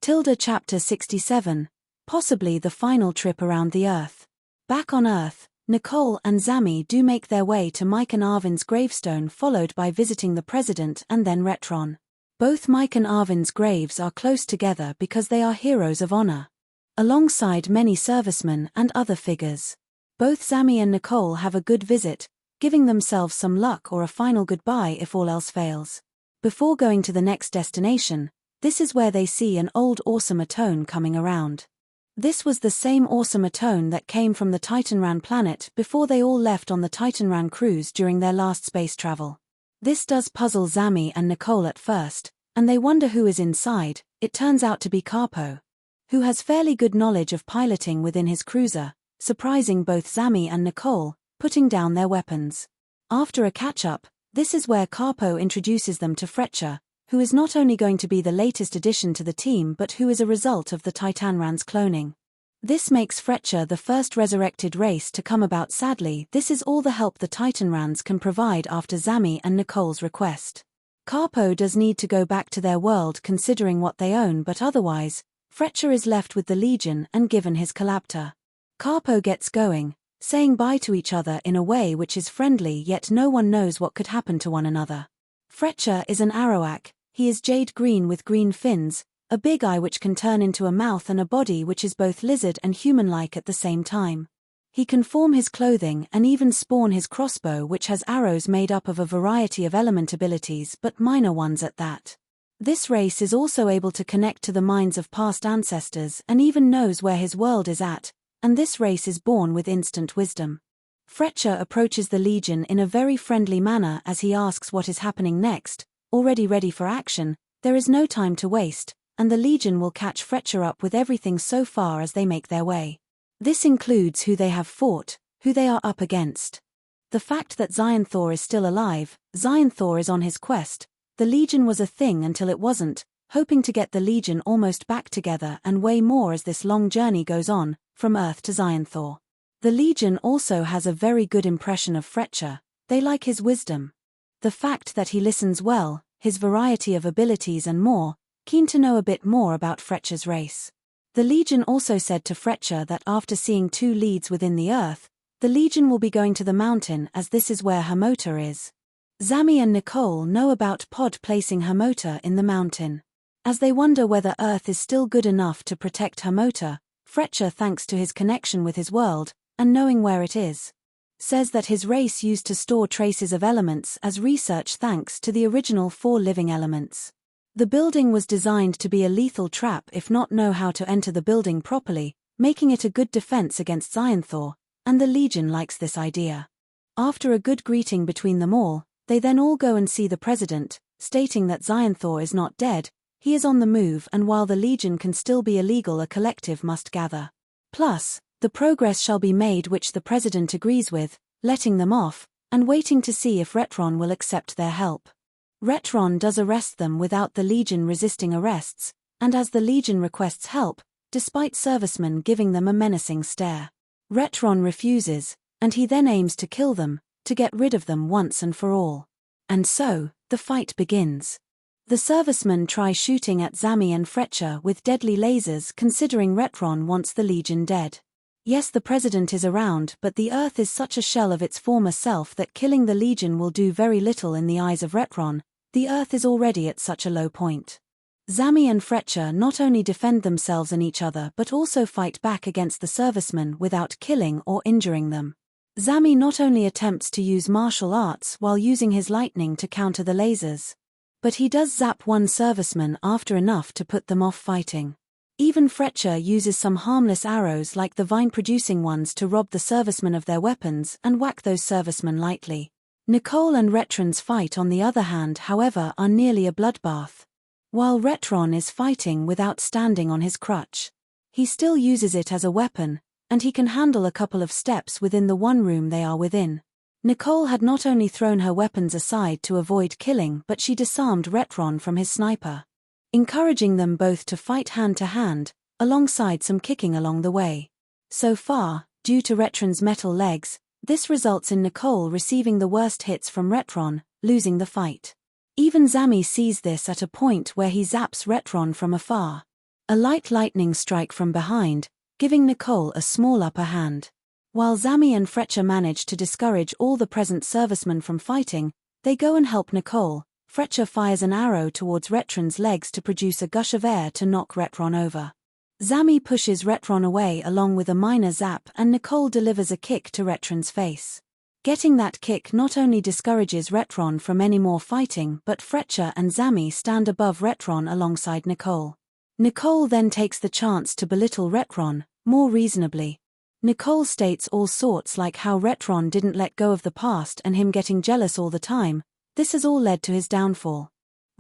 Chapter 67, possibly the final trip around the Earth. Back on Earth, Nicole and Zami do make their way to Mike and Arvin's gravestone, followed by visiting the President and then Retron. Both Mike and Arvin's graves are close together because they are heroes of honor, alongside many servicemen and other figures. Both Zami and Nicole have a good visit, giving themselves some luck or a final goodbye if all else fails. Before going to the next destination, this is where they see an old awesome Atone coming around. This was the same awesome Atone that came from the Titanran planet before they all left on the Titanran cruise during their last space travel. This does puzzle Zami and Nicole at first, and they wonder who is inside. It turns out to be Carpo, who has fairly good knowledge of piloting within his cruiser, surprising both Zami and Nicole, putting down their weapons. After a catch-up, this is where Carpo introduces them to Freccia, who is not only going to be the latest addition to the team but who is a result of the Titanran's cloning. This makes Freccia the first resurrected race to come about. Sadly, this is all the help the Titanrans can provide after Zami and Nicole's request. Carpo does need to go back to their world considering what they own, but otherwise, Freccia is left with the Legion and given his Collaptor. Carpo gets going, saying bye to each other in a way which is friendly, yet no one knows what could happen to one another. Freccia is an Arawak. He is jade green with green fins, a big eye which can turn into a mouth, and a body which is both lizard and human-like at the same time. He can form his clothing and even spawn his crossbow, which has arrows made up of a variety of element abilities, but minor ones at that. This race is also able to connect to the minds of past ancestors and even knows where his world is at, and this race is born with instant wisdom. Freccia approaches the Legion in a very friendly manner as he asks what is happening next. Already ready for action, there is no time to waste, and the Legion will catch Freccia up with everything so far as they make their way. This includes who they have fought, who they are up against. The fact that Xionthor is still alive, Xionthor is on his quest. The Legion was a thing until it wasn't, hoping to get the Legion almost back together and way more as this long journey goes on, from Earth to Xionthor. The Legion also has a very good impression of Freccia. They like his wisdom, the fact that he listens well, his variety of abilities and more, keen to know a bit more about Freccia's race. The Legion also said to Freccia that after seeing two leads within the Earth, the Legion will be going to the mountain as this is where Hermota is. Zami and Nicole know about Pod placing Hermota in the mountain. As they wonder whether Earth is still good enough to protect Hermota, Freccia, thanks to his connection with his world, and knowing where it is, says that his race used to store traces of elements as research thanks to the original 4 living elements. The building was designed to be a lethal trap if not know how to enter the building properly, making it a good defense against Xionthor, and the Legion likes this idea. After a good greeting between them all, they then all go and see the President, stating that Xionthor is not dead, he is on the move, and while the Legion can still be illegal, a collective must gather. Plus, the progress shall be made which the President agrees with, letting them off, and waiting to see if Retron will accept their help. Retron does arrest them without the Legion resisting arrests, and as the Legion requests help, despite servicemen giving them a menacing stare. Retron refuses, and he then aims to kill them, to get rid of them once and for all. And so, the fight begins. The servicemen try shooting at Zami and Freccia with deadly lasers, considering Retron wants the Legion dead. Yes, the President is around, but the Earth is such a shell of its former self that killing the Legion will do very little in the eyes of Retron. The Earth is already at such a low point. Zami and Freccia not only defend themselves and each other but also fight back against the servicemen without killing or injuring them. Zami not only attempts to use martial arts while using his lightning to counter the lasers, but he does zap one serviceman after enough to put them off fighting. Even Freccia uses some harmless arrows like the vine-producing ones to rob the servicemen of their weapons and whack those servicemen lightly. Nicole and Retron's fight, on the other hand, however, are nearly a bloodbath. While Retron is fighting without standing on his crutch, he still uses it as a weapon, and he can handle a couple of steps within the one room they are within. Nicole had not only thrown her weapons aside to avoid killing, but she disarmed Retron from his sniper, encouraging them both to fight hand to hand, alongside some kicking along the way. So far, due to Retron's metal legs, this results in Nicole receiving the worst hits from Retron, losing the fight. Even Zami sees this at a point where he zaps Retron from afar. A light lightning strike from behind, giving Nicole a small upper hand. While Zami and Freccia manage to discourage all the present servicemen from fighting, they go and help Nicole. Freccia fires an arrow towards Retron's legs to produce a gush of air to knock Retron over. Zami pushes Retron away along with a minor zap, and Nicole delivers a kick to Retron's face. Getting that kick not only discourages Retron from any more fighting, but Freccia and Zami stand above Retron alongside Nicole. Nicole then takes the chance to belittle Retron, more reasonably. Nicole states all sorts like how Retron didn't let go of the past and him getting jealous all the time. This has all led to his downfall.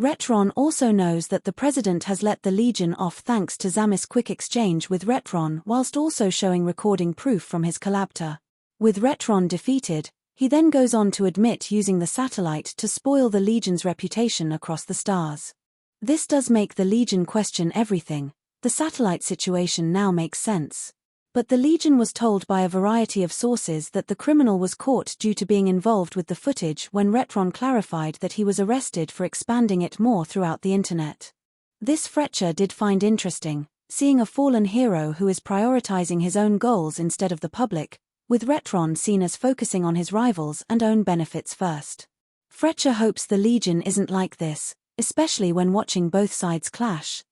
Retron also knows that the president has let the Legion off thanks to Zami's quick exchange with Retron, whilst also showing recording proof from his collabtor. With Retron defeated, he then goes on to admit using the satellite to spoil the Legion's reputation across the stars. This does make the Legion question everything. The satellite situation now makes sense. But the Legion was told by a variety of sources that the criminal was caught due to being involved with the footage when Retron clarified that he was arrested for expanding it more throughout the internet. This Freccia did find interesting, seeing a fallen hero who is prioritizing his own goals instead of the public, with Retron seen as focusing on his rivals and own benefits first. Freccia hopes the Legion isn't like this, especially when watching both sides clash.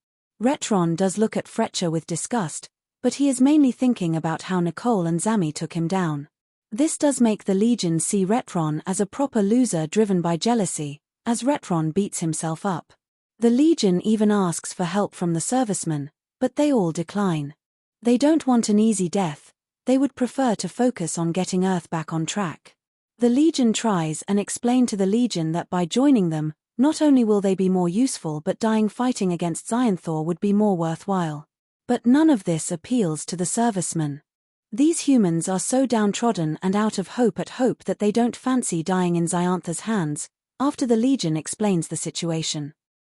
Retron does look at Freccia with disgust, but he is mainly thinking about how Nicole and Zami took him down. This does make the Legion see Retron as a proper loser driven by jealousy, as Retron beats himself up. The Legion even asks for help from the servicemen, but they all decline. They don't want an easy death, they would prefer to focus on getting Earth back on track. The Legion tries and explain to the Legion that by joining them, not only will they be more useful but dying fighting against Xyanthor would be more worthwhile. But none of this appeals to the servicemen. These humans are so downtrodden and out of hope that they don't fancy dying in Xyanthor's hands, after the Legion explains the situation.